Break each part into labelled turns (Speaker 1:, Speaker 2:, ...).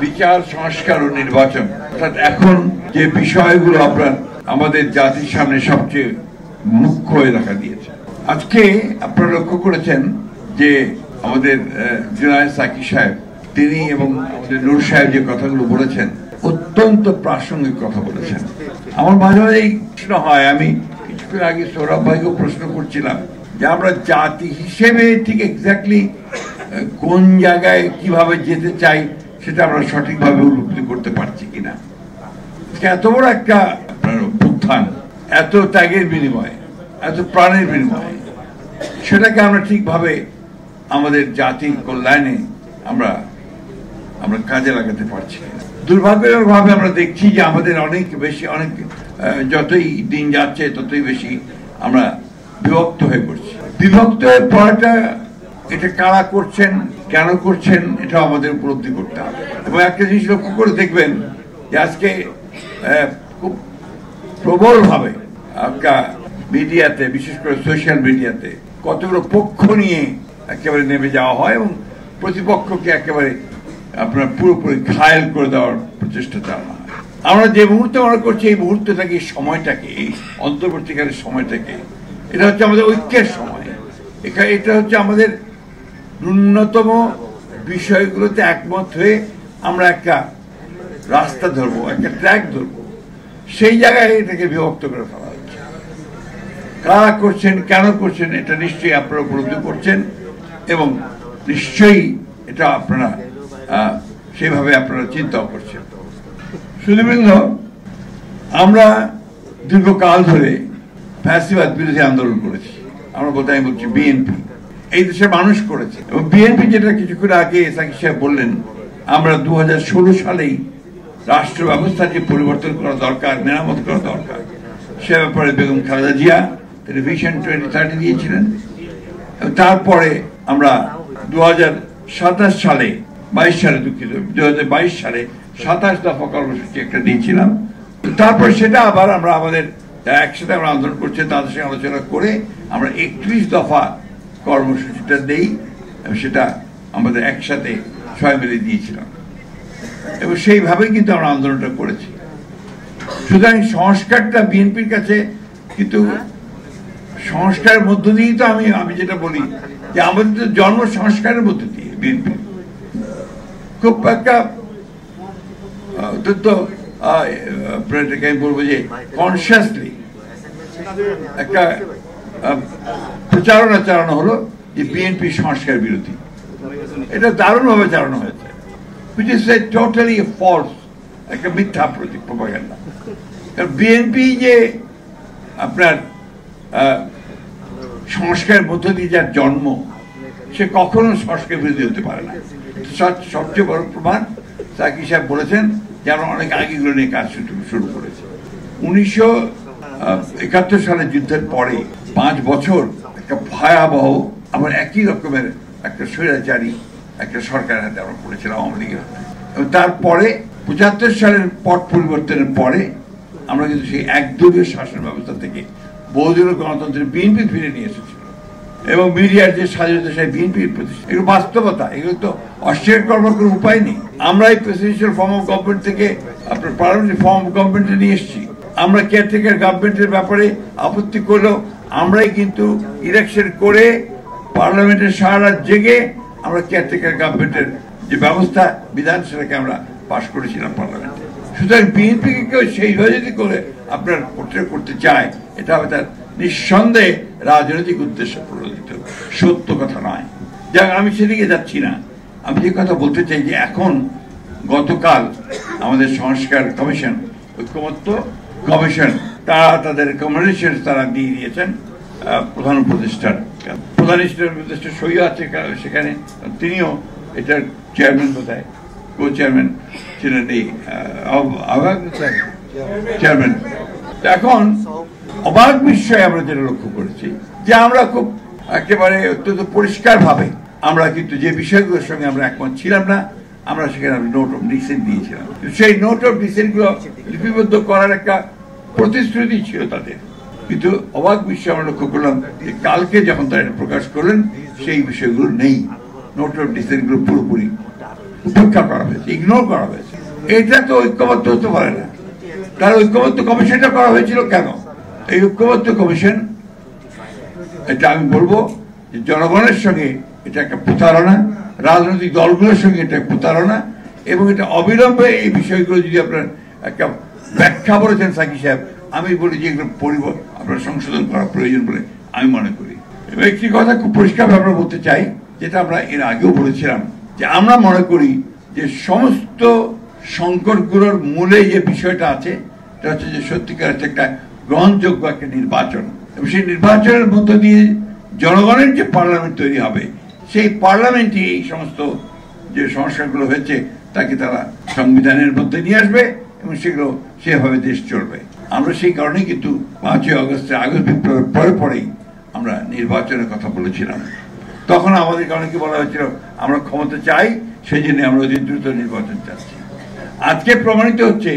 Speaker 1: বিচার সংস্কার ও নির্বাচন, অর্থাৎ এখন যে বিষয়গুলো আপনার আমাদের জাতির সামনে সবচেয়ে মুখ্য হয়ে দেখা দিয়েছে। আজকে আপনারা লক্ষ্য করেছেন যে আমাদের জুনায়েদ সাকি সাহেব তিনি এবং আমাদের নূর সাহেব যে কথাগুলো বলেছেন অত্যন্ত প্রাসঙ্গিক কথা বলেছেন। আমার মাঝে মাঝে এই প্রশ্ন হয়, আমি কিছুক্ষণ আগে সৌরভ ভাইকেও প্রশ্ন করছিলাম যে আমরা জাতি হিসেবে ঠিক এক্স্যাক্টলি কোন জায়গায় কিভাবে যেতে চাই সেটা আমরা সঠিকভাবে উপলব্ধি করতে পারছি কিনা। এত বড় একটা অভ্যুত্থান, এত ত্যাগের বিনিময়ে, এত প্রাণের বিনিময়ে, সেটাকে আমরা ঠিকভাবে আমাদের জাতির কল্যাণে আমরা কাজে লাগাতে পারছি। দুর্ভাগ্যজনকভাবে আমরা দেখছি যে আমাদের অনেক যতই দিন যাচ্ছে ততই বেশি আমরা বিভক্ত হয়ে পড়ছি। বিভক্ত হয়ে পড়াটা এটা কারা করছেন, কেন করছেন, এটা আমাদের উপলব্ধি করতে হবে। এবং একটা জিনিস লক্ষ্য করে দেখবেন যে আজকে খুব প্রবলভাবে মিডিয়াতে, বিশেষ করে সোশ্যাল মিডিয়াতে কতগুলো পক্ষ নিয়ে একেবারে নেমে যাওয়া হয় এবং প্রতিপক্ষকে একেবারে আপনার পুরোপুরি ঘায়েল করে দেওয়ার প্রচেষ্টা চালানো হয়। আমরা যে মুহূর্তে মনে করছি এই মুহূর্তটাকে, এই সময়টাকে, এই অন্তর্বর্তীকালের সময়টাকে, এটা হচ্ছে আমাদের ঐক্যের সময়। এটা হচ্ছে আমাদের ন্যূনতম বিষয়গুলোতে একমত হয়ে আমরা একটা রাস্তা ধরবো, একটা ট্র্যাক ধরবো। সেই জায়গায় এটাকে বিভক্ত করে ফেলা হচ্ছে। কারা করছেন, কেন করছেন, এটা নিশ্চয়ই আপনারা উপলব্ধি করছেন এবং নিশ্চয়ই এটা আপনারা সেভাবে আপনারা চিন্তাও করছেন। শুধুবৃন্দ, আমরা দীর্ঘকাল ধরে ফ্যাসিবাদ বিরোধী আন্দোলন করেছি। আমরা বলতে আমি বলছি বিএনপি, এই দেশের মানুষ করেছে। এবং বিএনপি যেটা কিছুক্ষণ আগে সাকি সাহেব বললেন, আমরা 2016 সালেই রাষ্ট্র ব্যবস্থার যে পরিবর্তন করা দরকার, মেরামত করা দরকার, সে ব্যাপারে বেগম খালেদা জিয়া তিনি ভিশন 2030 দিয়েছিলেন। তারপরে আমরা 2027 সালে 2022 সালে 27 দফা কর্মসূচি একটা দিয়েছিলাম। তারপর সেটা আবার আমরা আমাদের একসাথে আমরা আন্দোলন করছি তাদের সঙ্গে আলোচনা করে আমরা 31 দফা কর্মসূচিটা দেই, সেটা আমাদের একসাথে সবাই মিলে দিয়েছিলাম এবং সেইভাবেই কিন্তু আমরা আন্দোলনটা করেছি। সুতরাং সংস্কারটা বিএনপির কাছে কিন্তু সংস্কারের মধ্য দিয়েই তো আমি যেটা বলি যে আমাদের তো জন্ম সংস্কারের মধ্য দিয়ে বিএনপি খুব একটা আমি বলবো যে কনসিয়াসলি একটা প্রচারণা চালানো হলো যে বিএনপি সংস্কার বিরোধী। এটা দারুণভাবে চালানো হয়েছে, which is a totally false, একটা মিথ্যা প্রপাগান্ডা। বিএনপি যে আপনার সংস্কারের মধ্য দিয়ে যার জন্ম, সে কখনো সংস্কার বিরোধী হতে পারে না। সবচেয়ে বড় প্রমাণ সাকি সাহেব বলেছেন যে আমরা অনেক আগে এগুলো নিয়ে কাজ শুরু করেছি। 1971 সালের যুদ্ধের পরে 5 বছর একটা ভয়াবহ আবার একই রকমের একটা স্বৈরাচারী একটা সরকার হাতে আমরা পড়েছিলাম, আওয়ামী লীগের হাতে। এবং তারপরে 75 সালের পট পরিবর্তনের পরে আমরা কিন্তু সেই একদলীয় শাসন ব্যবস্থা থেকে বহুদলীয় গণতন্ত্রের বিএনপি ফিরে নিয়ে এসেছিল এবং মিডিয়ার যে স্বাধীনতা সেই বিএনপির প্রতিষ্ঠা, এগুলো বাস্তবতা, এগুলো তো অস্বীকার করবার কোনো উপায় নেই। আমরা এই প্রেসিডেন্সিয়াল ফর্ম অফ গভর্নমেন্ট থেকে আপনার পার্লামেন্টারি ফর্ম অফ গভর্নমেন্টে নিয়ে এসেছি। আমরা কেয়ারটেকার গভর্নমেন্টের ব্যাপারে আপত্তি করলেও আমরাই কিন্তু ইলেকশন করে পার্লামেন্টের সারা রাত জেগে আমরা কেয়ারটেকার গভর্নমেন্টের যে ব্যবস্থা বিধান সেটাকে আমরা পাশ করেছিলাম পার্লামেন্টে। সুতরাং বিএনপিকে কেউ সেইভাবে যদি করে আপনার পোর্ট্রেট করতে চায়, এটা হবে তার নিঃসন্দেহে রাজনৈতিক উদ্দেশ্য প্রণোদিত, সত্য কথা নয়। যাক, আমি সেদিকে যাচ্ছি না। আমি যে কথা বলতে চাই যে এখন গতকাল আমাদের সংস্কার কমিশন, ঐক্যমত্য কমিশন, তারা তাদের রেকমেন্ডেশন তারা দিয়ে দিয়েছেন প্রধান উপদেষ্টার। প্রধান উপদেষ্টার সই আছে সেখানে, তিনিও এটার চেয়ারম্যান, বোধহয় কো চেয়ারম্যান ছিলেন, এই চেয়ারম্যান। এখন অবাক বিষয় আমরা যেটা লক্ষ্য করেছি যে আমরা খুব একেবারে অত্যন্ত পরিষ্কার ভাবে আমরা কিন্তু যে বিষয়গুলোর সঙ্গে আমরা একমত ছিলাম না, আমরা সেখানে নোট অফ ডিসেন্ট দিয়েছিলাম। সেই নোট অফ ডিসেন্ট গুলো লিপিবদ্ধ করার একটা প্রতিশ্রুতি ছিল তাদের, কিন্তু অবাক বিষয় আমরা লক্ষ্য করলাম যে কালকে যখন তারা প্রকাশ করলেন সেই বিষয়গুলো নেই। নোট অফ ডিসেন্ট গুলো পুরোপুরি উপেক্ষা করা হয়েছে, ইগনোর করা হয়েছে। এটা তো ঐক্যবদ্ধ হতে পারে না। তার ঐক্যবদ্ধ কমিশনটা করা হয়েছিল কেন? এই ঐক্যবদ্ধ কমিশন, এটা আমি বলবো যে জনগণের সঙ্গে এটা একটা প্রতারণা, রাজনৈতিক দলগুলোর সঙ্গে এটা প্রতারণা, এবং এটা অবিলম্বে এই বিষয়গুলো যদি আপনার একটা ব্যাখ্যা বলেছেন সাকি সাহেব, আমি বলি যে এগুলো আপনার সংশোধন করা প্রয়োজন বলে আমি মনে করি। এবং একটি কথা খুব পরিষ্কার আমরা বলতে চাই, যেটা আমরা এর আগেও বলেছিলাম, যে আমরা মনে করি যে সমস্ত সংকটগুলোর মূলে যে বিষয়টা আছে সেটা হচ্ছে যে সত্যিকার একটা গ্রহণযোগ্য একটা নির্বাচন, এবং সেই নির্বাচনের মধ্য দিয়ে জনগণের যে পার্লামেন্ট তৈরি হবে, সেই পার্লামেন্টই এই সমস্ত যে সংস্কারগুলো হয়েছে তাকে তারা সংবিধানের মধ্যে নিয়ে আসবে এবং সেগুলো সেভাবে দেশ চলবে। আমরা সেই কারণেই কিন্তু 5ই আগস্ট বিপ্লবের পরেই আমরা নির্বাচনের কথা বলেছিলাম। তখন আমাদেরকে অনেকে বলা হয়েছিল আমরা ক্ষমতা চাই, সেই জন্য আমরা অতি দ্রুত নির্বাচন চাচ্ছি। আজকে প্রমাণিত হচ্ছে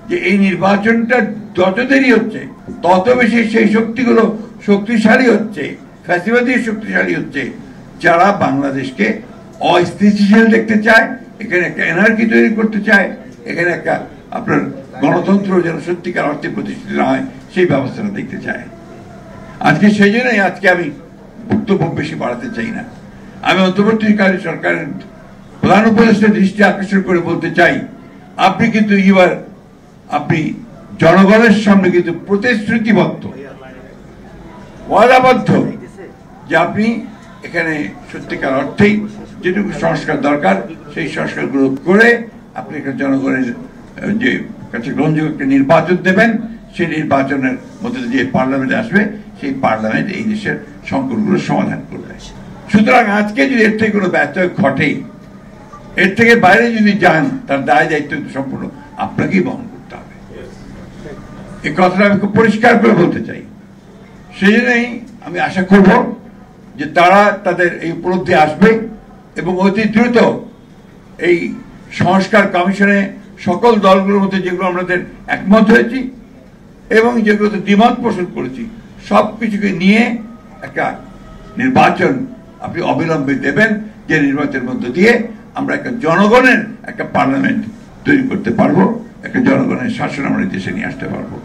Speaker 1: যে এই নির্বাচনটা যত দেরি হচ্ছে তত বেশি সেই শক্তিগুলো শক্তিশালী হচ্ছে, ফ্যাসিবাদী শক্তিশালী হচ্ছে, যারা বাংলাদেশকে অস্থিতিশীল দেখতে চায়, এখানে একটা এনার্কি তৈরি করতে চায়, এখানে একটা আপনার গণতন্ত্র যেন সত্যিকার অর্থে প্রতিষ্ঠিত না হয় সেই ব্যবস্থাটা দেখতে চায়। আজকে সেই জন্যই আজকে আমি বক্তব্য বেশি বাড়াতে চাই না। আমি অন্তর্বর্তীকালীন সরকারের প্রধান উপদেষ্টার দৃষ্টি আকর্ষণ করে বলতে চাই, আপনি কিন্তু আপনি জনগণের সামনে কিন্তু প্রতিশ্রুতিবদ্ধ, ওয়াদাবদ্ধ যে আপনি এখানে সত্যিকার অর্থেই যেটুকু সংস্কার দরকার সেই সংস্কারগুলো করে আপনি একটা জনগণের যে কাছে গ্রহণযোগ্য একটা নির্বাচন দেবেন, সেই নির্বাচনের মধ্যে যে পার্লামেন্ট আসবে সেই পার্লামেন্ট এই দেশের সংকটগুলো সমাধান করবে। সুতরাং আজকে যদি এর থেকে কোনো ব্যত্যয় ঘটে, এর থেকে বাইরে যদি যান, তার দায় দায়িত্ব সম্পূর্ণ আপনাকেই বহন করতে হবে। এই কথাটা আমি খুব পরিষ্কার করে বলতে চাই। সেই জন্যই আমি আশা করব যে তারা তাদের এই উপলব্ধি আসবে এবং অতি দ্রুত এই সংস্কার কমিশনে সকল দলগুলোর মধ্যে যেগুলো আমাদের একমত হয়েছি এবং যেগুলোতে দ্বিমত পোষণ করেছি সব কিছুকে নিয়ে একটা নির্বাচন আপনি অবিলম্বে দেবেন, যে নির্বাচনের মধ্য দিয়ে আমরা একটা জনগণের একটা পার্লামেন্ট তৈরি করতে পারবো, একটা জনগণের শাসন আমরা দেশে নিয়ে আসতে পারবো।